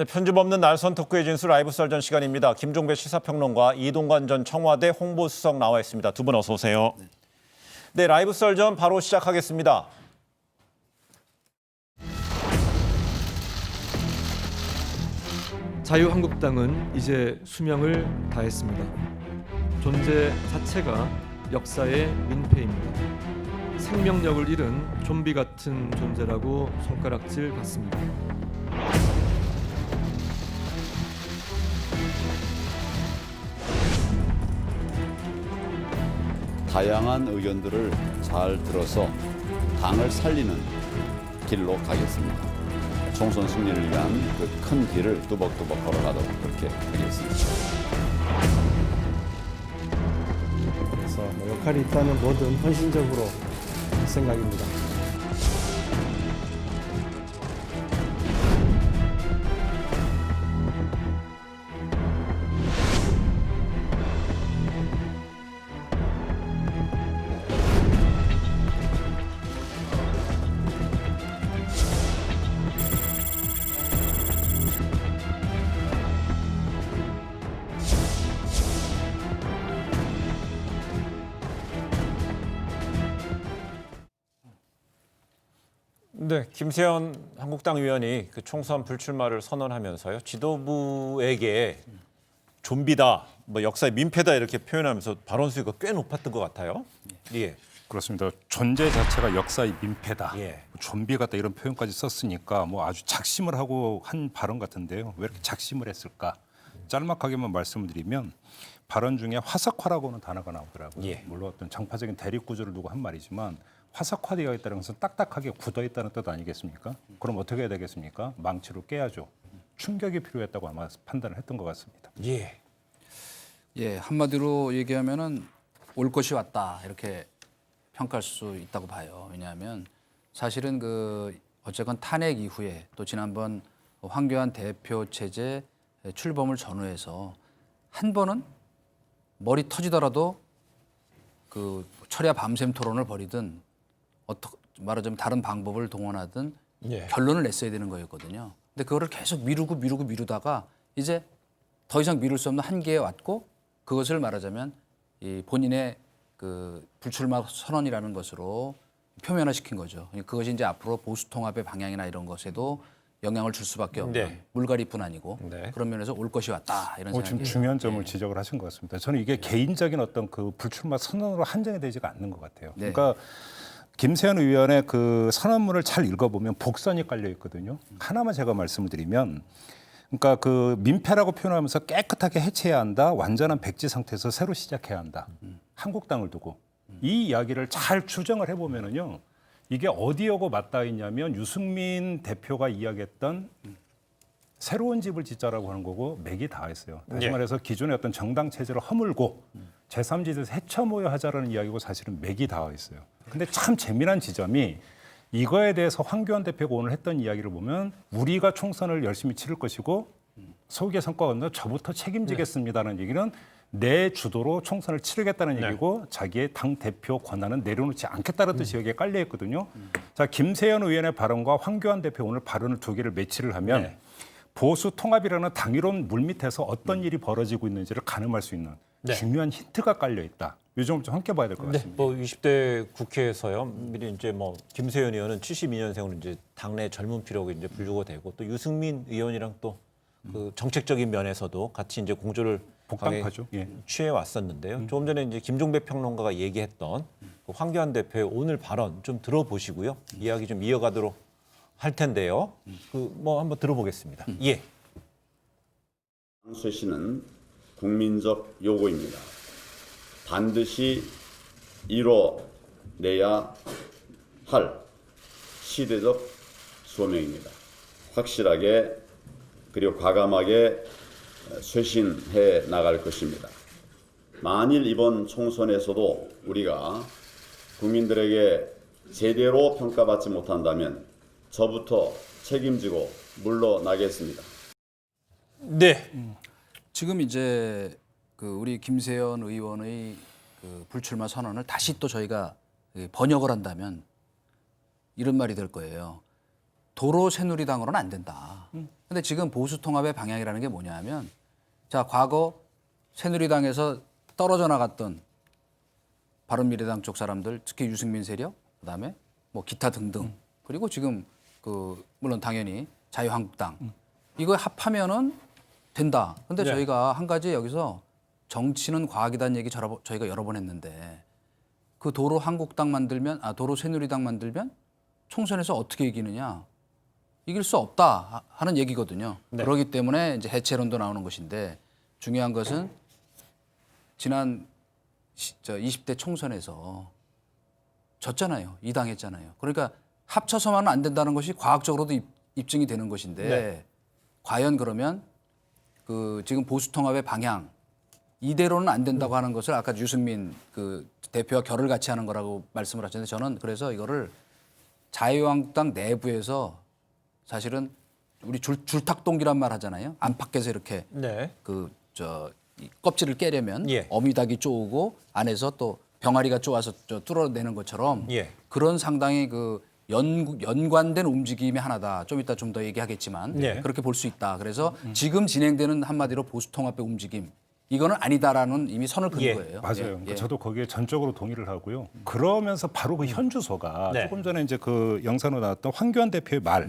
네, 편집 없는 날선 토크의 진수 라이브 썰전 시간입니다. 김종배 시사평론가, 이동관 전 청와대 홍보수석 나와 있습니다. 두 분 어서 오세요. 네, 라이브 썰전 바로 시작하겠습니다. 자유한국당은 이제 수명을 다했습니다. 존재 자체가 역사의 민폐입니다. 생명력을 잃은 좀비 같은 존재라고 손가락질 받습니다. 다양한 의견들을 잘 들어서 당을 살리는 길로 가겠습니다. 총선 승리를 위한 그 큰 길을 뚜벅뚜벅 걸어가도록 그렇게 하겠습니다. 그래서 역할이 있다면 뭐든 헌신적으로 할 생각입니다. 네, 김세현 한국당 의원이 그 총선 불출마를 선언하면서요, 지도부에게 좀비다, 뭐 역사의 민폐다 이렇게 표현하면서 발언 수위가 꽤 높았던 것 같아요. 예. 그렇습니다. 존재 자체가 역사의 민폐다. 예. 좀비 같다 이런 표현까지 썼으니까 뭐 아주 작심을 하고 한 발언 같은데요. 왜 이렇게 작심을 했을까? 짤막하게만 말씀을 드리면 발언 중에 화석화라고는 단어가 나오더라고요. 예. 물론 어떤 정파적인 대립 구조를 두고 한 말이지만 화석화되어 있다는 것은 딱딱하게 굳어 있다는 뜻 아니겠습니까? 그럼 어떻게 해야 되겠습니까? 망치로 깨야죠. 충격이 필요했다고 아마 판단을 했던 것 같습니다. 예. 예, 한마디로 얘기하면은 올 것이 왔다 이렇게 평가할 수 있다고 봐요. 왜냐하면 사실은 그 어쨌건 탄핵 이후에 또 지난번 황교안 대표 체제 출범을 전후해서 한 번은 머리 터지더라도 그 철야 밤샘 토론을 벌이든 어떻게 말하자면 다른 방법을 동원하든 예. 결론을 냈어야 되는 거였거든요. 근데 그거를 계속 미루다가 이제 더 이상 미룰 수 없는 한계에 왔고 그것을 말하자면 이 본인의 그 불출마 선언이라는 것으로 표면화시킨 거죠. 그것이 이제 앞으로 보수 통합의 방향이나 이런 것에도 영향을 줄 수밖에 없는 네. 물갈이뿐 아니고 네. 그런 면에서 올 것이 왔다 이런 지금 생각이 중요한 점을 지적을 하신 것 같습니다. 저는 이게 개인적인 어떤 그 불출마 선언으로 한정이 되지가 않는 것 같아요. 네. 그러니까 김세현 의원의 그 선언문을 잘 읽어보면 복선이 깔려 있거든요. 하나만 제가 말씀을 드리면, 그러니까 그 민폐라고 표현하면서 깨끗하게 해체해야 한다. 완전한 백지 상태에서 새로 시작해야 한다. 한국당을 두고 이 이야기를 잘 추정을 해보면은요. 이게 어디하고 맞닿아 있냐면 유승민 대표가 이야기했던 새로운 집을 짓자라고 하는 거고 맥이 닿아있어요. 다시 예. 말해서 기존의 어떤 정당 체제를 허물고 제3지대에서 헤쳐모여 하자라는 이야기고 사실은 맥이 닿아있어요. 근데 참 재미난 지점이 이거에 대해서 황교안 대표가 오늘 했던 이야기를 보면 우리가 총선을 열심히 치를 것이고 서울의 성과가 없는 저부터 책임지겠습니다라는 얘기는 내 주도로 총선을 치르겠다는 얘기고 자기의 당 대표 권한은 내려놓지 않겠다는 뜻이 여기에 깔려 있거든요. 자, 김세현 의원의 발언과 황교안 대표 오늘 발언을 두 개를 매치를 하면 네. 보수 통합이라는 당이론 물밑에서 어떤 일이 벌어지고 있는지를 가늠할 수 있는 네. 중요한 힌트가 깔려 있다. 이 점을 좀 함께 봐야 될 것 네, 같습니다. 뭐 20대 국회에서요. 미리 이제 뭐 김세현 의원은 72년생으로 이제 당내 젊은 피라고 이제 분류가 되고 또 유승민 의원이랑 또 그 정책적인 면에서도 같이 이제 공조를 복당파죠. 예. 취해 왔었는데요. 조금 전에 이제 김종배 평론가가 얘기했던 그 황교안 대표의 오늘 발언 좀 들어보시고요. 이야기 좀 이어가도록 할 텐데요. 그 뭐 한번 들어보겠습니다. 예. 쇄신은 국민적 요구입니다. 반드시 이뤄내야 할 시대적 소명입니다. 확실하게 그리고 과감하게 쇄신해 나갈 것입니다. 만일 이번 총선에서도 우리가 국민들에게 제대로 평가받지 못한다면 저부터 책임지고 물러나겠습니다. 네. 지금 이제 그 우리 김세현 의원의 그 불출마 선언을 다시 또 저희가 번역을 한다면 이런 말이 될 거예요. 도로 새누리당으로는 안 된다. 근데 지금 보수 통합의 방향이라는 게 뭐냐면 자, 과거 새누리당에서 떨어져 나갔던 바른미래당 쪽 사람들, 특히 유승민 세력, 그다음에 뭐 기타 등등, 그리고 지금 그 물론 당연히 자유한국당 이거 합하면은 된다. 근데 네. 저희가 한 가지 여기서 정치는 과학이다는 얘기 저희가 여러 번 했는데 그 도로 한국당 만들면 도로 새누리당 만들면 총선에서 어떻게 이기느냐? 이길 수 없다 하는 얘기거든요. 네. 그렇기 때문에 이제 해체론도 나오는 것인데 중요한 것은 지난 20대 총선에서 졌잖아요. 이당했잖아요. 그러니까 합쳐서만은 안 된다는 것이 과학적으로도 입증이 되는 것인데 네. 과연 그러면 그 지금 보수 통합의 방향 이대로는 안 된다고 하는 것을 아까 유승민 그 대표와 결을 같이 하는 거라고 말씀을 하셨는데 저는 그래서 이거를 자유한국당 내부에서 사실은 우리 줄탁동기란 말 하잖아요. 안팎에서 이렇게 네. 이 껍질을 깨려면 예. 어미닭이 쪼우고 안에서 또 병아리가 쪼아서 뚫어내는 것처럼 예. 그런 상당히 그 연관된 움직임의 하나다. 좀 이따 좀 더 얘기하겠지만 예. 그렇게 볼 수 있다. 그래서 지금 진행되는 한마디로 보수 통합의 움직임 이거는 아니다라는 이미 선을 그은 예. 거예요. 맞아요. 예. 그러니까 저도 거기에 전적으로 동의를 하고요. 그러면서 바로 그 현주소가 네. 조금 전에 이제 그 영상으로 나왔던 황교안 대표의 말,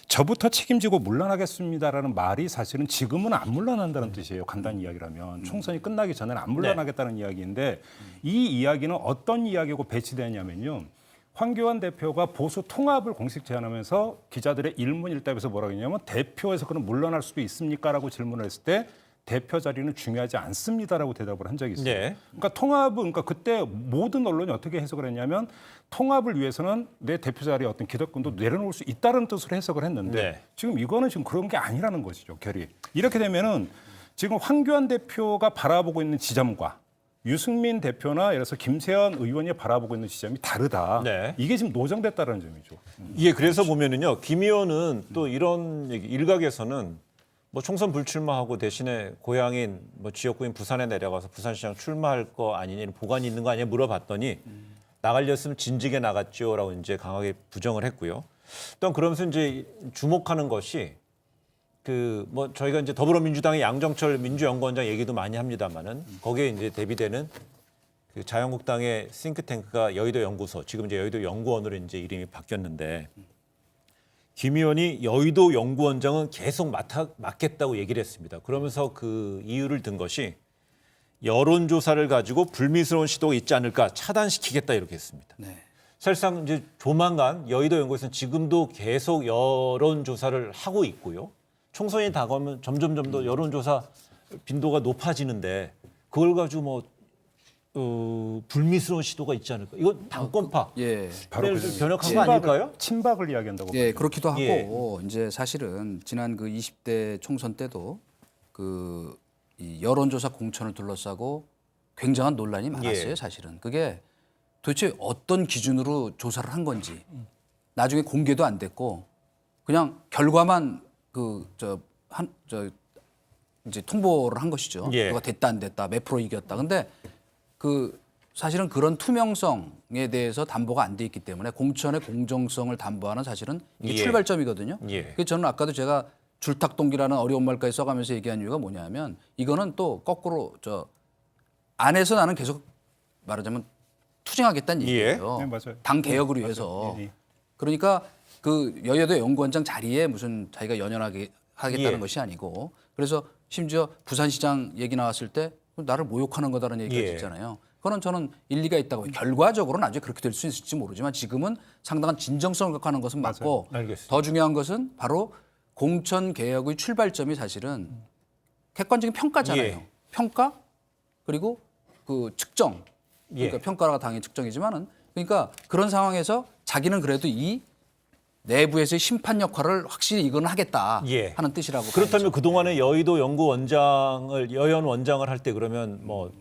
저부터 책임지고 물러나겠습니다라는 말이 사실은 지금은 안 물러난다는 뜻이에요. 간단히 이야기라면 총선이 끝나기 전에는 안 물러나겠다는 이야기인데 이 이야기는 어떤 이야기고 배치되냐면요. 황교안 대표가 보수 통합을 공식 제안하면서 기자들의 일문일답에서 뭐라고 했냐면 대표에서 그럼 물러날 수도 있습니까라고 질문을 했을 때 대표 자리는 중요하지 않습니다라고 대답을 한 적이 있어요. 네. 그러니까 통합은 그러니까 그때 모든 언론이 어떻게 해석을 했냐면 통합을 위해서는 내 대표 자리에 어떤 기득권도 내려놓을 수 있다는 뜻으로 해석을 했는데 네. 지금 이거는 지금 그런 게 아니라는 것이죠. 결이. 이렇게 되면은 지금 황교안 대표가 바라보고 있는 지점과 유승민 대표나 예를 들어서 김세현 의원이 바라보고 있는 지점이 다르다. 네. 이게 지금 노정됐다는 점이죠. 예, 그래서 보면은요, 김 의원은 또 이런 얘기, 일각에서는 뭐 총선 불출마하고 대신에 고향인 뭐 지역구인 부산에 내려가서 부산시장 출마할 거 아니냐, 보관이 있는 거 아니냐 물어봤더니 나가려으면 진즉에 나갔죠라고 이제 강하게 부정을 했고요. 또 그러면서 이제 주목하는 것이 그 뭐 저희가 이제 더불어민주당의 양정철 민주연구원장 얘기도 많이 합니다만은 거기에 이제 대비되는 그 자유한국당의 싱크탱크가 여의도 연구소, 지금 이제 여의도 연구원으로 이제 이름이 바뀌었는데 김 의원이 여의도 연구원장은 계속 맡겠다고 얘기를 했습니다. 그러면서 그 이유를 든 것이 여론조사를 가지고 불미스러운 시도가 있지 않을까 차단시키겠다 이렇게 했습니다. 네. 사실상 이제 조만간 여의도 연구소는 지금도 계속 여론조사를 하고 있고요. 총선이 다가오면 점점 더 여론조사 빈도가 높아지는데 그걸 가지고 뭐 불미스러운 시도가 있지 않을까. 이건 당권파. 예. 바로 를 그 변혁한 거 아닐까요? 친박을 이야기한다고. 예, 보죠. 그렇기도 하고 예. 이제 사실은 지난 그 20대 총선 때도 그 이 여론조사 공천을 둘러싸고 굉장한 논란이 많았어요. 예. 사실은 그게 도대체 어떤 기준으로 조사를 한 건지 나중에 공개도 안 됐고 그냥 결과만 이제 통보를 한 것이죠. 예. 누가 됐다 안 됐다 몇 프로 이겼다. 근데 그 사실은 그런 투명성에 대해서 담보가 안 돼 있기 때문에 공천의 공정성을 담보하는 사실은 이게 예. 출발점이거든요. 예. 그래서 저는 아까도 제가 줄탁동기라는 어려운 말까지 써가면서 얘기한 이유가 뭐냐면 이거는 또 거꾸로 안에서 나는 계속 말하자면 투쟁하겠다는 예. 얘기예요. 네, 맞아요. 당 개혁을 위해서. 예, 예. 그러니까 그 여의도 연구원장 자리에 무슨 자기가 연연하게 하겠다는 예. 것이 아니고 그래서 심지어 부산시장 얘기 나왔을 때 나를 모욕하는 거다라는 얘기가 예. 있잖아요. 그거는 저는 일리가 있다고 봐요. 결과적으로는 나중에 그렇게 될 수 있을지 모르지만 지금은 상당한 진정성을 갖고 하는 것은 맞고 알겠습니다. 더 중요한 것은 바로 공천 개혁의 출발점이 사실은 객관적인 평가잖아요. 예. 평가 그리고 그 측정. 그러니까 예. 평가가 당연히 측정이지만은 그러니까 그런 상황에서 자기는 그래도 이 내부에서의 심판 역할을 확실히 이거는 하겠다 예. 하는 뜻이라고 그렇다면 봐야죠. 그동안에 여의도 연구원장을 여연 원장을 할 때 그러면 뭐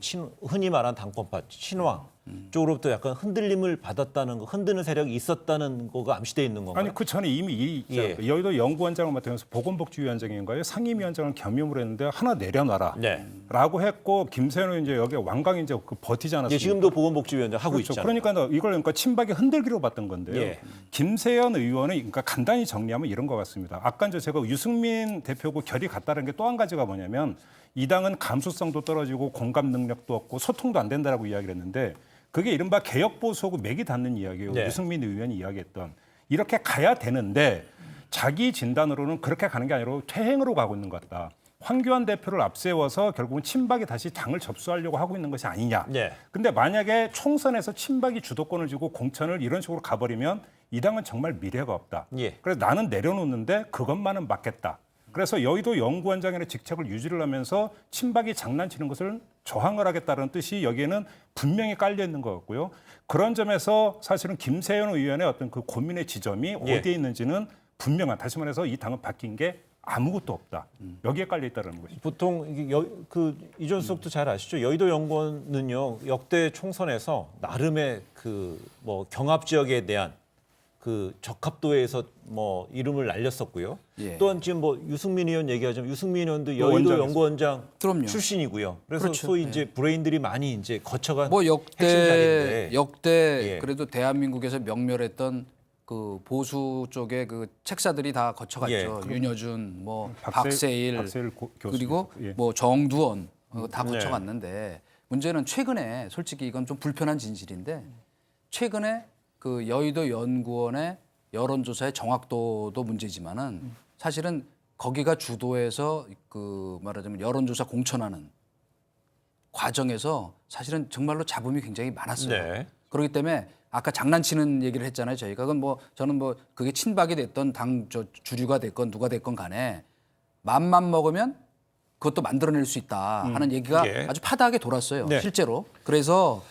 흔히 말하는 당권파 친황 쪽으로부터 약간 흔들림을 받았다는 거, 흔드는 세력이 있었다는 거가 암시돼 있는 건가요? 아니 그 전에 이미 예. 여의도 연구원장을 맡으면서 보건복지위원장인가요? 상임위원장을 겸임을 했는데 하나 내려놔라. 네. 라고 했고 김세현은 이제 여기 왕강이 이제 그 버티지 않았습니까? 이제 지금도 보건복지위원장 하고 그렇죠. 있잖아요. 그러니까 이걸 그러니까 친박의 흔들기로 봤던 건데요. 예. 김세현 의원은 그러니까 간단히 정리하면 이런 것 같습니다. 아까 이제 제가 유승민 대표하고 결이 같다는 게 또 한 가지가 뭐냐면 이 당은 감수성도 떨어지고 공감 능력도 없고 소통도 안 된다라고 이야기를 했는데 그게 이른바 개혁 보수하고 맥이 닿는 이야기예요. 네. 유승민 의원이 이야기했던 이렇게 가야 되는데 자기 진단으로는 그렇게 가는 게 아니라 퇴행으로 가고 있는 것 같다. 황교안 대표를 앞세워서 결국은 친박이 다시 당을 접수하려고 하고 있는 것이 아니냐. 네. 근데 만약에 총선에서 친박이 주도권을 쥐고 공천을 이런 식으로 가버리면 이 당은 정말 미래가 없다. 예. 그래서 나는 내려놓는데 그것만은 막겠다. 그래서 여의도 연구원장의 직책을 유지를 하면서 친박이 장난치는 것을 저항을 하겠다는 뜻이 여기에는 분명히 깔려 있는 것 같고요. 그런 점에서 사실은 김세현 의원의 어떤 그 고민의 지점이 예. 어디에 있는지는 분명한. 다시 말해서 이 당은 바뀐 게 아무것도 없다. 여기에 깔려 있다는 것이죠. 보통 이게 이준석도 잘 아시죠? 여의도 연구원은요 역대 총선에서 나름의 그 뭐 경합 지역에 대한 그 적합도에서 뭐 이름을 날렸었고요. 예. 또한 지금 뭐 유승민 의원 얘기하자면 유승민 의원도 여의도 원장에서. 연구원장 그럼요. 출신이고요. 그래서 그렇죠. 소위 이제 브레인들이 많이 이제 거쳐간 뭐 핵심 자리인데. 역대 예. 그래도 대한민국에서 명멸했던 그 보수 쪽의 그 책사들이 다 거쳐갔죠. 예. 윤여준, 뭐 박세일 박세일, 교수. 그리고 예. 뭐 정두원 다 네. 거쳐갔는데 문제는 최근에 솔직히 이건 좀 불편한 진실인데 최근에 그 여의도 연구원의 여론조사의 정확도도 문제지만은 사실은 거기가 주도해서 그 말하자면 여론조사 공천하는 과정에서 사실은 정말로 잡음이 굉장히 많았어요. 네. 그렇기 때문에 아까 장난치는 얘기를 했잖아요. 저희가 그건 뭐 저는 뭐 그게 친박이 됐건 당 주류가 됐건 누가 됐건 간에 맘만 먹으면 그것도 만들어낼 수 있다 하는 얘기가 예. 아주 파다하게 돌았어요. 네. 실제로. 그래서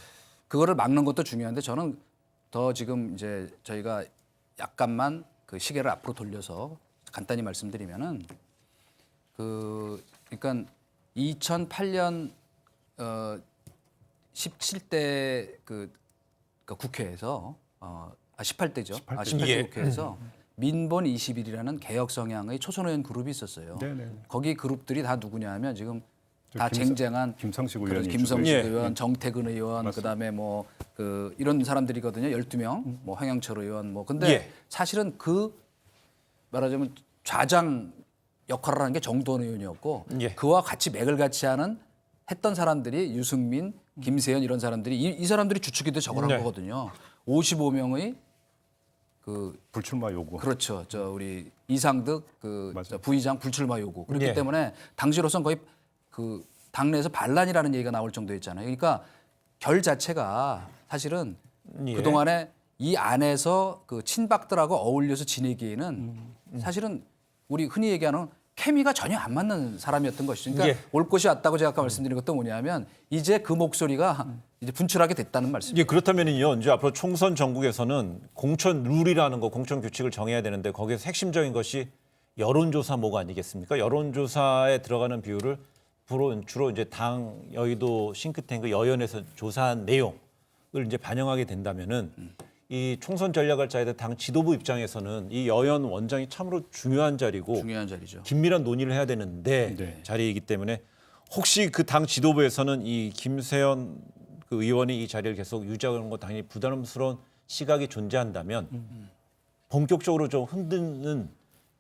그거를 막는 것도 중요한데 저는 더 지금 이제 저희가 약간만 그 시계를 앞으로 돌려서 간단히 말씀드리면은 그러니까 2008년 17대 그 국회에서 18대죠. 18대 예. 국회에서 민본 20일이라는 개혁 성향의 초선 의원 그룹이 있었어요. 네네. 거기 그룹들이 다 누구냐 하면 지금 다 김- 쟁쟁한 김성식 그래서 의원이 김성식 예. 의원, 정태근 의원, 그다음에 뭐 그 이런 사람들이거든요. 12명. 뭐 황영철 의원 뭐 근데 예. 사실은 그 말하자면 좌장 역할을 하는 게 정도원 의원이었고 예. 그와 같이 맥을 같이 하는 했던 사람들이 유승민, 김세현 이런 사람들이 이 사람들이 주축이 돼 저걸 네. 한 거거든요. 55명의 그 불출마 요구. 그렇죠. 저 우리 이상득 그 맞아요. 저 부의장 불출마 요구. 그렇기 예. 때문에 당시로선 거의 그 당내에서 반란이라는 얘기가 나올 정도였잖아요. 그러니까 결 자체가 사실은 예. 그동안에 이 안에서 그 친박들하고 어울려서 지내기에는 사실은 우리 흔히 얘기하는 케미가 전혀 안 맞는 사람이었던 것이죠. 그러니까 예. 올 것이 왔다고 제가 아까 말씀드린 것도 뭐냐면 이제 그 목소리가 이제 분출하게 됐다는 말씀이에요. 예, 그렇다면요. 이제 앞으로 총선 전국에서는 공천 룰이라는 거, 공천 규칙을 정해야 되는데 거기에서 핵심적인 것이 여론조사 뭐가 아니겠습니까? 여론조사에 들어가는 비율을 주로 이제 당 여의도 싱크탱크 여연에서 조사한 내용을 이제 반영하게 된다면은 이 총선 전략을 짜야 될 당 지도부 입장에서는 이 여연 원장이 참으로 중요한 자리고 중요한 자리죠. 긴밀한 논의를 해야 되는데 네. 자리이기 때문에 혹시 그 당 지도부에서는 이 김세현 그 의원이 이 자리를 계속 유지하는 거 당연히 부담스러운 시각이 존재한다면 본격적으로 좀 흔드는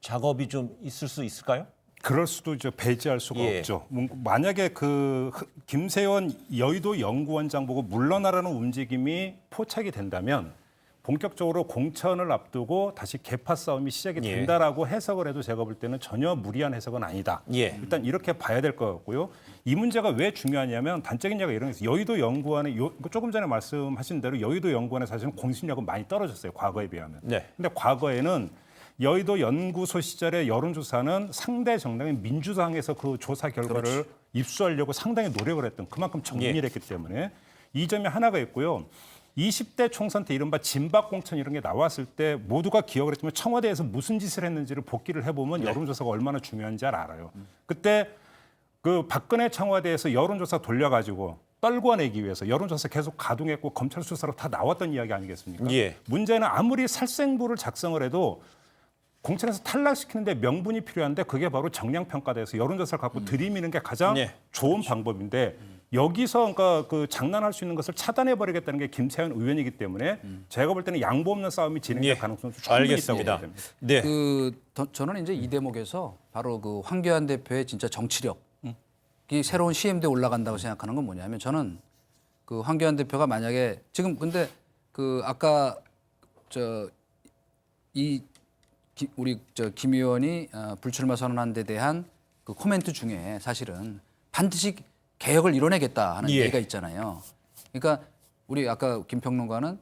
작업이 좀 있을 수 있을까요? 그럴 수도 이제 배제할 수가 예. 없죠. 만약에 그 김세현 여의도 연구원장 보고 물러나라는 움직임이 포착이 된다면 본격적으로 공천을 앞두고 다시 개파 싸움이 시작이 예. 된다라고 해석을 해도 제가 볼 때는 전혀 무리한 해석은 아니다. 예. 일단 이렇게 봐야 될 것 같고요. 이 문제가 왜 중요하냐면 단적인 예가 이런 게 있어요. 여의도 연구원에 조금 전에 말씀하신 대로 여의도 연구원에 사실은 공신력은 많이 떨어졌어요. 과거에 비하면. 네. 근데 과거에는 여의도 연구소 시절의 여론조사는 상대 정당인 민주당에서 그 조사 결과를 입수하려고 상당히 노력을 했던 그만큼 정밀했기 때문에 이 점이 하나가 있고요. 20대 총선 때 이른바 진박 공천 이런 게 나왔을 때 모두가 기억을 했지만 청와대에서 무슨 짓을 했는지를 복기를 해보면 여론조사가 얼마나 중요한지 알아요. 그때 그 박근혜 청와대에서 여론조사 돌려가지고 떨궈내기 위해서 여론조사 계속 가동했고 검찰 수사로 다 나왔던 이야기 아니겠습니까? 예. 문제는 아무리 살생부를 작성을 해도 공천에서 탈락시키는데 명분이 필요한데 그게 바로 정량평가대에서 여론조사를 갖고 들이미는 게 가장 네. 좋은 방법인데 여기서 그러니까 그 장난할 수 있는 것을 차단해버리겠다는 게 김세현 의원이기 때문에 제가 볼 때는 양보 없는 싸움이 진행될 예. 가능성이 충분히 있다고 알겠습니다. 봅니다. 네. 저는 이제 이 대목에서 바로 그 황교안 대표의 진짜 정치력이 새로운 시험대에 올라간다고 생각하는 건 뭐냐면 저는 그 황교안 대표가 만약에 지금 근데 그 아까 우리 김 의원이 불출마 선언한 데 대한 그 코멘트 중에 사실은 반드시 개혁을 이뤄내겠다 하는 예. 얘기가 있잖아요. 그러니까 우리 아까 김평론가는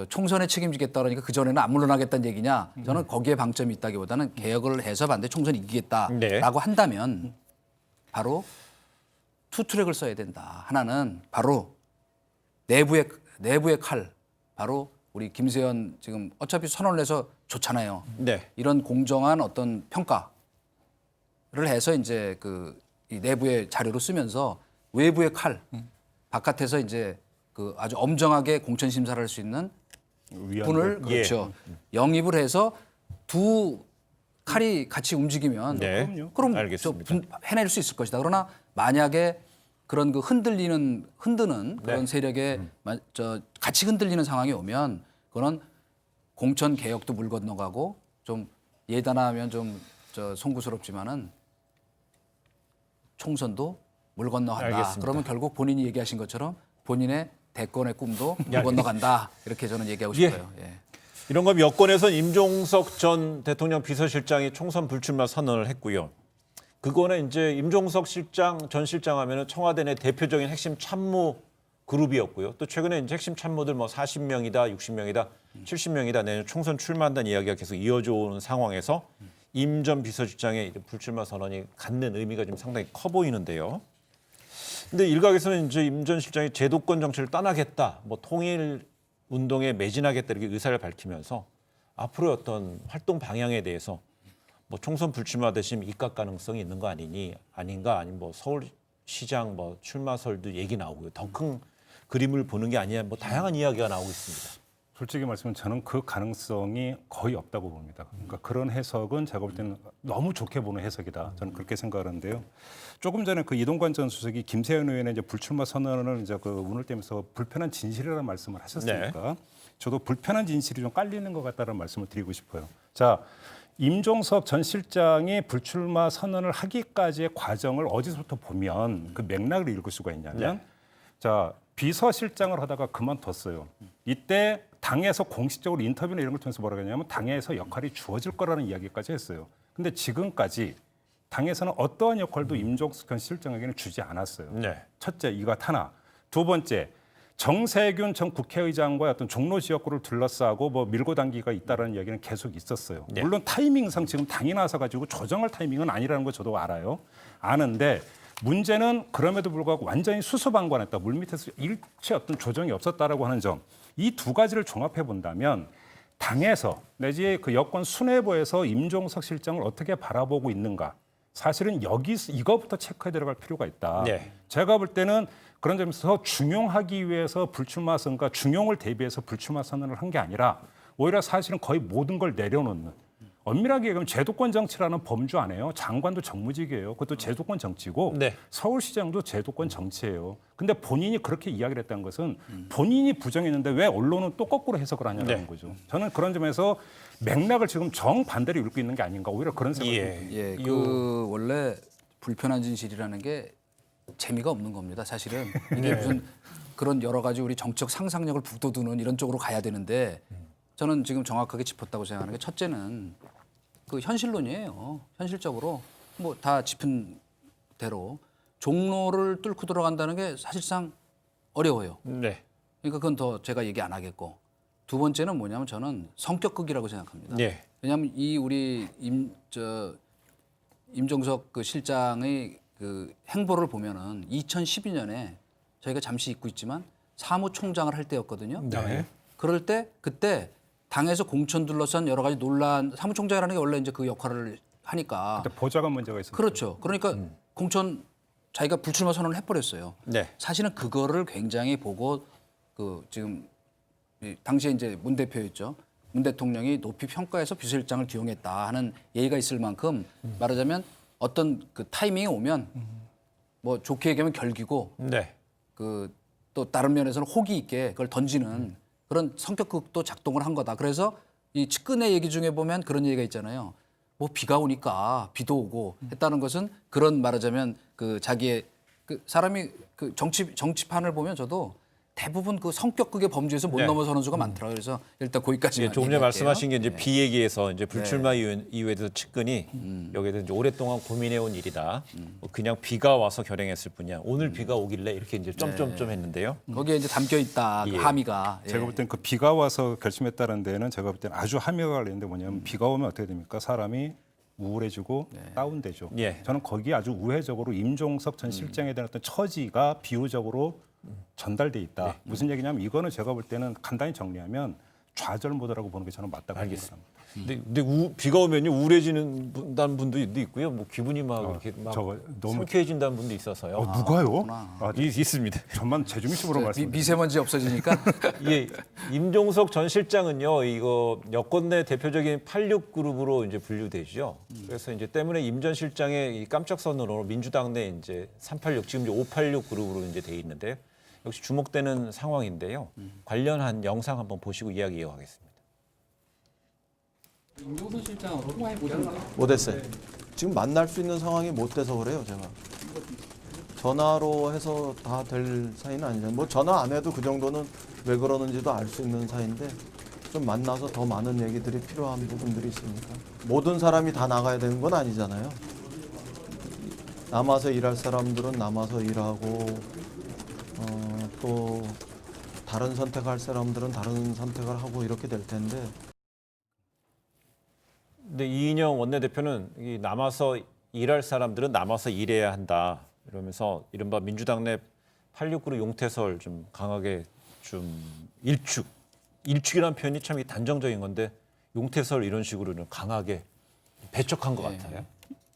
총선에 책임지겠다 그러니까 그 전에는 안 물러나겠다는 얘기냐? 저는 거기에 방점이 있다기보다는 개혁을 해서 반드시 총선 이기겠다라고 네. 한다면 바로 투 트랙을 써야 된다. 하나는 바로 내부의 칼, 바로 우리 김세현 지금 어차피 선언을 해서 좋잖아요. 네. 이런 공정한 어떤 평가를 해서 이제 이 내부의 자료로 쓰면서 외부의 칼, 바깥에서 이제 그 아주 엄정하게 공천 심사를 할 수 있는 분을 예. 그렇죠. 영입을 해서 두 칼이 같이 움직이면 네. 그럼 알겠습니다. 해낼 수 있을 것이다. 그러나 만약에 그런 그 흔드는 네. 그런 세력에 같이 흔들리는 상황이 오면 그거는 공천 개혁도 물 건너가고 좀 예단하면 좀 송구스럽지만은 총선도 물 건너간다. 알겠습니다. 그러면 결국 본인이 얘기하신 것처럼 본인의 대권의 꿈도 물 건너간다. 이렇게 저는 얘기하고 싶어요. 예. 이런 거 여권에서는 임종석 전 대통령 비서실장이 총선 불출마 선언을 했고요. 그거는 이제 임종석 전 실장 하면은 청와대 내 대표적인 핵심 참모 그룹이었고요. 또 최근에 이제 핵심 참모들 뭐 40명이다, 60명이다, 70명이다 내년 총선 출마한다는 이야기가 계속 이어져 오는 상황에서 임 전 비서실장의 불출마 선언이 갖는 의미가 좀 상당히 커 보이는데요. 근데 일각에서는 이제 임 전 실장이 제도권 정치를 떠나겠다, 뭐 통일 운동에 매진하겠다 이렇게 의사를 밝히면서 앞으로의 어떤 활동 방향에 대해서 뭐 총선 불출마 대신 입각 가능성이 있는 거 아닌가 아니면 뭐 서울시장 뭐 출마설도 얘기 나오고요. 더 큰 그림을 보는 게 아니냐 뭐 다양한 이야기가 나오고 있습니다. 솔직히 말씀은 저는 그 가능성이 거의 없다고 봅니다. 그러니까 그런 해석은 제가 볼 때는 너무 좋게 보는 해석이다. 저는 그렇게 생각하는데요. 조금 전에 그 이동관 전 수석이 김세현 의원의 이제 불출마 선언을 이제 그 운을 떼면서 불편한 진실이라는 말씀을 하셨으니까 저도 불편한 진실이 좀 깔리는 것 같다는 말씀을 드리고 싶어요. 자, 임종석 전 실장이 불출마 선언을 하기까지의 과정을 어디서부터 보면 그 맥락을 읽을 수가 있냐면 자, 비서실장을 하다가 그만뒀어요. 이때 당에서 공식적으로 인터뷰나 이런 걸 통해서 뭐라고 했냐면 당에서 역할이 주어질 거라는 이야기까지 했어요. 근데 지금까지 당에서는 어떠한 역할도 임종석 전 실장에게는 주지 않았어요. 네. 첫째, 이거 하나. 두 번째, 정세균 전 국회의장과의 어떤 종로 지역구를 둘러싸고 뭐 밀고 당기가 있다라는 이야기는 계속 있었어요. 네. 물론 타이밍상 지금 당이 나서 가지고 조정할 타이밍은 아니라는 거 저도 알아요. 아는데 문제는 그럼에도 불구하고 완전히 수수방관했다. 물밑에서 일체 어떤 조정이 없었다라고 하는 점. 이 두 가지를 종합해 본다면 당에서 내지 그 여권 수뇌부에서 임종석 실장을 어떻게 바라보고 있는가. 사실은 이거부터 체크해 들어갈 필요가 있다. 네. 제가 볼 때는 그런 점에서 중용하기 위해서 불출마 선언과 중용을 대비해서 불출마 선언을 한 게 아니라 오히려 사실은 거의 모든 걸 내려놓는 엄밀하게 얘기하면 제도권 정치라는 범주 안에요. 장관도 정무직이에요. 그것도 제도권 정치고 네. 서울시장도 제도권 정치예요. 근데 본인이 그렇게 이야기를 했다는 것은 본인이 부정했는데 왜 언론은 또 거꾸로 해석을 하냐는 네. 거죠. 저는 그런 점에서 맥락을 지금 정반대로 읽고 있는 게 아닌가 오히려 그런 생각이 듭니다. 예, 그 원래 불편한 진실이라는 게 재미가 없는 겁니다. 사실은 이게 무슨 그런 여러 가지 우리 정치적 상상력을 북돋우는 이런 쪽으로 가야 되는데 저는 지금 정확하게 짚었다고 생각하는 게 첫째는 그 현실론이에요. 현실적으로 뭐 다 짚은 대로 종로를 뚫고 들어간다는 게 사실상 어려워요. 네. 그러니까 그건 더 제가 얘기 안 하겠고 두 번째는 뭐냐면 저는 성격극이라고 생각합니다. 네. 왜냐하면 이 우리 임종석 그 실장의 그 행보를 보면은 2012년에 저희가 잠시 잊고 있지만 사무총장을 할 때였거든요. 네. 그럴 때 그때 당에서 공천 둘러싼 여러 가지 논란, 사무총장이라는 게 원래 이제 그 역할을 하니까 그때 보좌관 문제가 있었어요. 그렇죠. 그러니까 공천 자기가 불출마 선언을 해버렸어요. 네. 사실은 그거를 굉장히 보고 그 지금 당시에 이제 문 대표였죠. 문 대통령이 높이 평가해서 비서실장을 기용했다 하는 예의가 있을 만큼 말하자면 어떤 그 타이밍이 오면 뭐 좋게 얘기하면 결기고 네. 그 또 다른 면에서는 호기 있게 그걸 던지는 그런 성격극도 작동을 한 거다. 그래서 이 측근의 얘기 중에 보면 그런 얘기가 있잖아요. 뭐 비가 오니까 비도 오고 했다는 것은 그런 말하자면 그 자기의 그 사람이 그 정치판을 보면 저도 대부분 그 성격극의 범주에서 못 네. 넘어서는 수가 많더라고요. 그래서 일단 거기까지만 예, 조금 전에 얘기할게요. 말씀하신 게 이제 네. 비 얘기에서 이제 불출마 이유에 대해서 측근이 여기에 대해서 이제 오랫동안 고민해온 일이다. 뭐 그냥 비가 와서 결행했을 뿐이야. 오늘 비가 오길래 이렇게 이제 점점점 했는데요. 거기에 이제 담겨 있다 그 예. 함의가. 제가 볼 땐 그 비가 와서 결심했다는 데는 제가 볼 때는 아주 함의가 걸리는데 뭐냐면 비가 오면 어떻게 됩니까? 사람이 우울해지고 다운되죠. 예. 저는 거기에 아주 우회적으로 임종석 전 실장에 대한 어떤 처지가 비유적으로 전달돼 있다. 무슨 얘기냐면 이거는 제가 볼 때는 간단히 정리하면 좌절 모드라고 보는 게 저는 맞다고 생각합니다. 근데 비가 오면요 우울해지는 분도 있고요. 뭐 기분이 막 이렇게 막 저거 너무- 상쾌해진다는 분도 있어서요. 누가요? 있습니다. 전만 재중이 씨으로 말씀. 미세먼지 없어지니까 예, 임종석 전 실장은요, 이거 여권 내 대표적인 86 그룹으로 이제 분류되죠. 그래서 이제 때문에 임 전 실장의 이 깜짝 선언으로 민주당 내 이제 386 지금 이제 586 그룹으로 이제 돼 있는데요. 역시 주목되는 상황인데요. 관련한 영상 한번 보시고 이야기 이어가겠습니다. 임종선 실장 통화해 보셨나요? 못했어요. 지금 만날 수 있는 상황이 못 돼서 그래요, 제가. 전화로 해서 다 될 사이는 아니잖아요. 뭐 전화 안 해도 그 정도는 왜 그러는지도 알 수 있는 사이인데 좀 만나서 더 많은 얘기들이 필요한 부분들이 있으니까. 모든 사람이 다 나가야 되는 건 아니잖아요. 남아서 일할 사람들은 남아서 일하고 또 다른 선택할 사람들은 다른 선택을 하고 이렇게 될 텐데 근데 이인영 원내대표는 이 남아서 일할 사람들은 남아서 일해야 한다. 이러면서 이른바 민주당 내 86그룹 용태설 좀 강하게 좀 일축이라는 표현이 참 단정적인 건데 용태설 이런 식으로는 강하게 배척한 것 같아요.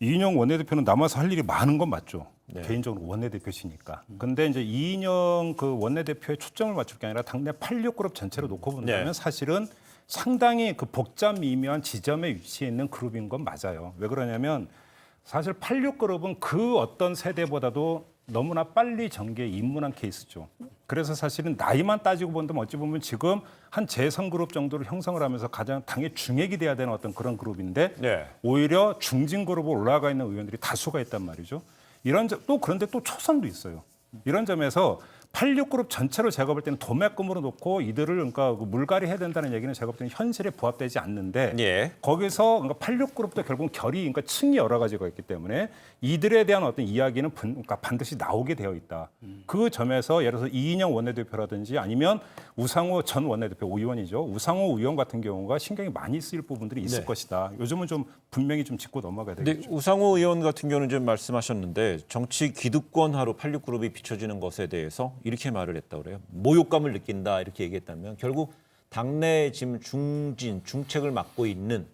이인영 원내대표는 남아서 할 일이 많은 건 맞죠. 네. 개인적으로 원내대표시니까. 근데 이제 이인영 그 원내대표의 초점을 맞출 게 아니라 당내 86그룹 전체로 놓고 본다면 네. 사실은 상당히 그 복잡 미묘한 지점에 위치해 있는 그룹인 건 맞아요. 왜 그러냐면 사실 86그룹은 그 어떤 세대보다도 너무나 빨리 정계에 입문한 케이스죠. 그래서 사실은 나이만 따지고 본다면 어찌 보면 지금 한 제3그룹 정도를 형성을 하면서 가장 당의 중액이 돼야 되는 어떤 그런 그룹인데 네. 오히려 중진 그룹으로 올라가 있는 의원들이 다수가 있단 말이죠. 또 그런데 또 초선도 있어요. 이런 점에서 86그룹 전체로 제가 볼 때는 도매금으로 놓고 이들을 그러니까 물갈이 해야 된다는 얘기는 제가 볼 때는 현실에 부합되지 않는데 예. 거기서 그러니까 86그룹도 결국 결이 그러니까 층이 여러 가지가 있기 때문에 이들에 대한 어떤 이야기는 그러니까 반드시 나오게 되어 있다. 그 점에서 예를 들어서 이인영 원내대표라든지 아니면 우상호 전 원내대표 의원이죠. 우상호 의원 같은 경우가 신경이 많이 쓰일 부분들이 있을 네. 것이다. 요즘은 좀 분명히 좀 짚고 넘어가야 근데 되겠죠. 우상호 의원 같은 경우는 지금 말씀하셨는데 정치 기득권화로 86그룹이 비춰지는 것에 대해서 이렇게 말을 했다고 그래요. 모욕감을 느낀다 이렇게 얘기했다면 결국 당내 지금 중책을 맡고 있는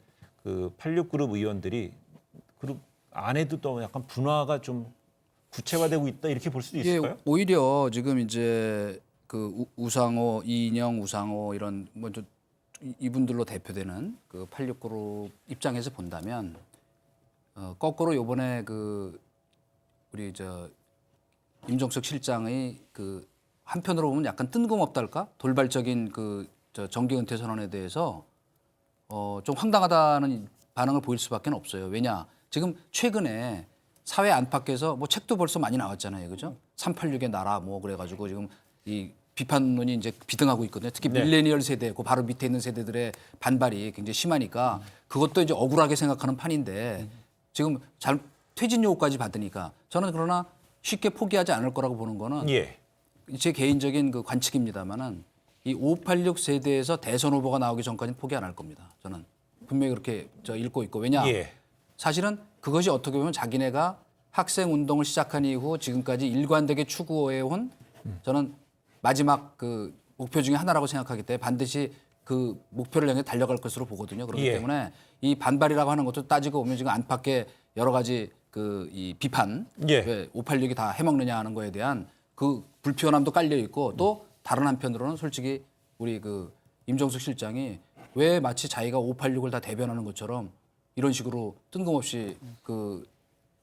그 86그룹 의원들이 그룹 안에도 또 약간 분화가 좀 구체화되고 있다 이렇게 볼 수도 있을까요? 예, 오히려 지금 이제 그 우상호, 이인영, 우상호 이런 뭐좀 이분들로 대표되는 그 86그룹 입장에서 본다면 거꾸로 요번에 그 우리 임종석 실장의 그 한편으로 보면 약간 뜬금없달까 돌발적인 그 정계 은퇴 선언에 대해서 좀 황당하다는 반응을 보일 수밖에 없어요. 왜냐 지금 최근에 사회 안팎에서 뭐 책도 벌써 많이 나왔잖아요, 그죠? 386의 나라 뭐 그래가지고 지금 이 비판론이 이제 비등하고 있거든요. 특히 네. 밀레니얼 세대, 그 바로 밑에 있는 세대들의 반발이 굉장히 심하니까 그것도 이제 억울하게 생각하는 판인데 지금 퇴진 요구까지 받으니까 저는 그러나 쉽게 포기하지 않을 거라고 보는 거는 예. 제 개인적인 그 관측입니다만은 이 586 세대에서 대선 후보가 나오기 전까지는 포기 안 할 겁니다. 저는 분명히 그렇게 읽고 있고 왜냐 예. 사실은 그것이 어떻게 보면 자기네가 학생 운동을 시작한 이후 지금까지 일관되게 추구해온 저는 마지막 그 목표 중에 하나라고 생각하기 때문에 반드시 그 목표를 향해 달려갈 것으로 보거든요. 그렇기 예. 때문에 이 반발이라고 하는 것도 따지고 보면 지금 안팎에 여러 가지 그 이 비판, 예. 왜 586이 다 해먹느냐 하는 거에 대한 그 불편함도 깔려 있고 또 다른 한편으로는 솔직히 우리 그 임종석 실장이 왜 마치 자기가 586을 다 대변하는 것처럼 이런 식으로 뜬금없이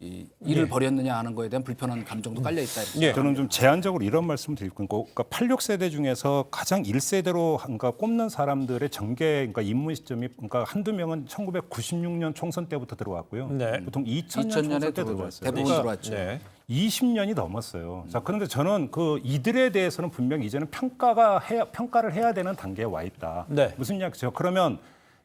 이 일을 벌였느냐 하는 거에 대한 불편한 감정도 깔려 있다. 예. 저는 좀 제한적으로 이런 말씀을 드리고 있고, 그러니까 86세대 중에서 가장 1세대로 그러니까 꼽는 사람들의 정계, 그러니까 입문 시점이 그러니까 한두 명은 1996년 총선 때부터 들어왔고요. 네. 보통 2000년 2000년에 총선 때 들어오죠. 들어왔어요. 대부분 그러니까 들어왔죠. 네. 20년이 넘었어요. 자, 그런데 저는 그 이들에 대해서는 분명히 이제는 평가를 해야 되는 단계에 와 있다. 네. 무슨 이야기죠? 그러면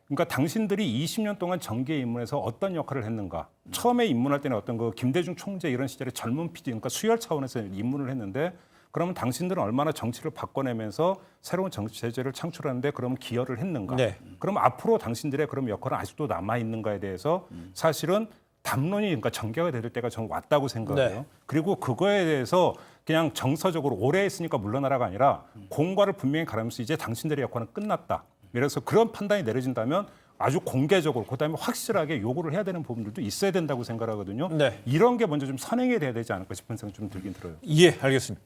그러니까 당신들이 20년 동안 정계에 입문해서 어떤 역할을 했는가? 처음에 입문할 때는 어떤 그 김대중 총재 이런 시절에 젊은 PD, 그러니까 수혈 차원에서 입문을 했는데, 그러면 당신들은 얼마나 정치를 바꿔내면서 새로운 정치 체제를 창출하는데 그러면 기여를 했는가? 네. 그럼 앞으로 당신들의 그럼 역할은 아직도 남아 있는가에 대해서 사실은 담론이 그러니까 전개가 될 때가 저는 왔다고 생각해요. 네. 그리고 그거에 대해서 그냥 정서적으로 오래 했으니까 물러나라가 아니라 공과를 분명히 가르면서 이제 당신들의 역할은 끝났다. 그래서 그런 판단이 내려진다면 아주 공개적으로 그다음에 확실하게 요구를 해야 되는 부분들도 있어야 된다고 생각하거든요. 네. 이런 게 먼저 좀 선행이 돼야 되지 않을까 싶은 생각이 좀 들긴 들어요. 예, 알겠습니다.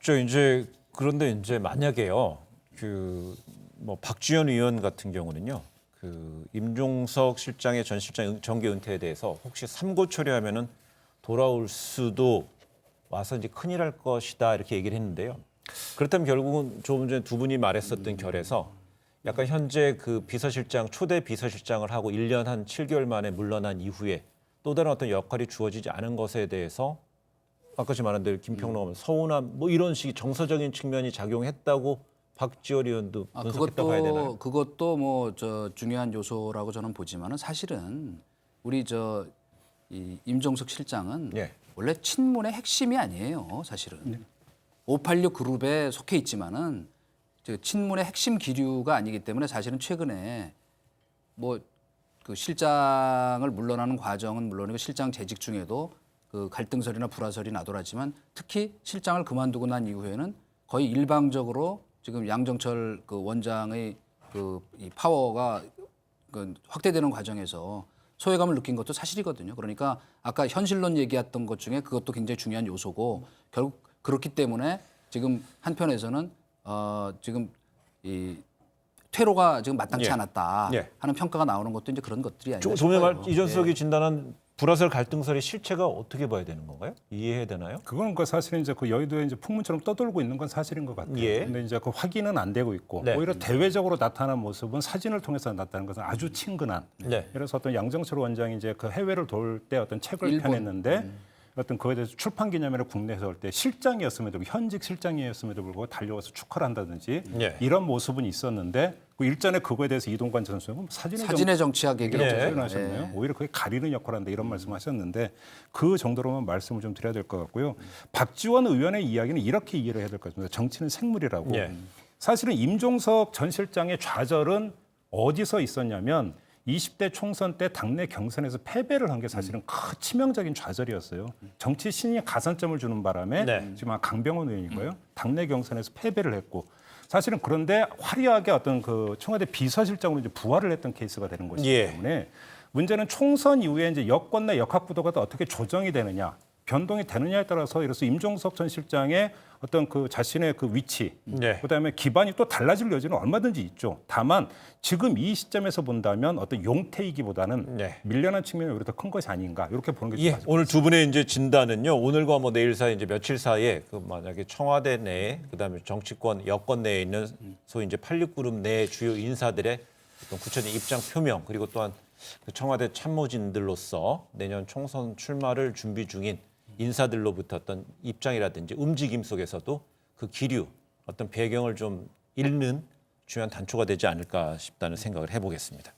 저 이제 그런데 이제 만약에요, 그 뭐 박지원 의원 같은 경우는요, 그 임종석 실장의 전 실장 정계 은퇴에 대해서 혹시 삼고 처리하면은 돌아올 수도 와서 이제 큰일 할 것이다 이렇게 얘기를 했는데요. 그렇다면 결국은 조금 전에 두 분이 말했었던 결에서 약간 현재 그 비서실장 초대 비서실장을 하고 1년 한 7개월 만에 물러난 이후에 또 다른 어떤 역할이 주어지지 않은 것에 대해서 아까 지금 말한 대로 김평론 서운함 뭐 이런 식의 정서적인 측면이 작용했다고 박지원 의원도 분석했다고 봐야 되나요? 그것도 뭐 저 중요한 요소라고 저는 보지만은 사실은 우리 이 임종석 실장은 예. 원래 친문의 핵심이 아니에요, 사실은. 586 그룹에 속해 있지만은 저 친문의 핵심 기류가 아니기 때문에 사실은 최근에 뭐 그 실장을 물러나는 과정은 물론이고 실장 재직 중에도 그 갈등설이나 불화설이 나돌았지만 특히 실장을 그만두고 난 이후에는 거의 일방적으로 지금 양정철 그 원장의 이 파워가 그 확대되는 과정에서 소외감을 느낀 것도 사실이거든요. 그러니까 아까 현실론 얘기했던 것 중에 그것도 굉장히 중요한 요소고 결국 그렇기 때문에 지금 한편에서는 지금 이 퇴로가 지금 마땅치 예. 않았다 예. 하는 평가가 나오는 것도 이제 그런 것들이 아니라 도매 말 싶어요. 이준석이 진단한 불화설 갈등설의 실체가 어떻게 봐야 되는 건가요? 이해해야 되나요? 그건 그 사실은 이제 그 여의도에 이제 풍문처럼 떠돌고 있는 건 사실인 것 같아요. 예. 근데 이제 그 확인은 안 되고 있고 네. 오히려 대외적으로 나타난 모습은 사진을 통해서 나타난 것은 아주 친근한. 네. 그래서 어떤 양정철 원장이 이제 그 해외를 돌 때 어떤 책을 일본. 펴냈는데 어떤 그에 대해서 출판 기념회를 국내에서 올 때 실장이었음에도 현직 실장이었음에도 불구하고 달려와서 축하를 한다든지 예. 이런 모습은 있었는데 그 일전에 그거에 대해서 이동관 전 수석은 사진의 정치학 얘기를 예. 표현하셨네요. 오히려 그게 가리는 역할을 한다 이런 말씀하셨는데 그 정도로만 말씀을 좀 드려야 될 것 같고요. 박지원 의원의 이야기는 이렇게 이해를 해야 될 것 같습니다. 정치는 생물이라고. 예. 사실은 임종석 전 실장의 좌절은 어디서 있었냐면 20대 총선 때 당내 경선에서 패배를 한 게 사실은 큰 치명적인 좌절이었어요. 정치 신이 가산점을 주는 바람에 네. 지금 강병원 의원이고요. 당내 경선에서 패배를 했고 사실은 그런데 화려하게 어떤 그 청와대 비서실장으로 이제 부활을 했던 케이스가 되는 것이기 예. 때문에 문제는 총선 이후에 이제 여권 내 역학 구도가 또 어떻게 조정이 되느냐, 변동이 되느냐에 따라서 이래서 임종석 전 실장의 어떤 그 자신의 그 위치, 네. 그다음에 기반이 또 달라질 여지는 얼마든지 있죠. 다만 지금 이 시점에서 본다면 어떤 용태이기보다는 네. 밀려난 측면이 오히려 더 큰 것이 아닌가 이렇게 보는 게 좀 예, 맞을 오늘 두 분의 이제 진단은요. 오늘과 뭐 내일 사이 이제 며칠 사이에 그 만약에 청와대 내에 그다음에 정치권 여권 내에 있는 소위 이제 86그룹 내 주요 인사들의 어떤 구체적인 입장 표명 그리고 또한 그 청와대 참모진들로서 내년 총선 출마를 준비 중인 인사들로부터 어떤 입장이라든지 움직임 속에서도 그 기류 어떤 배경을 좀 읽는 중요한 단초가 되지 않을까 싶다는 생각을 해보겠습니다.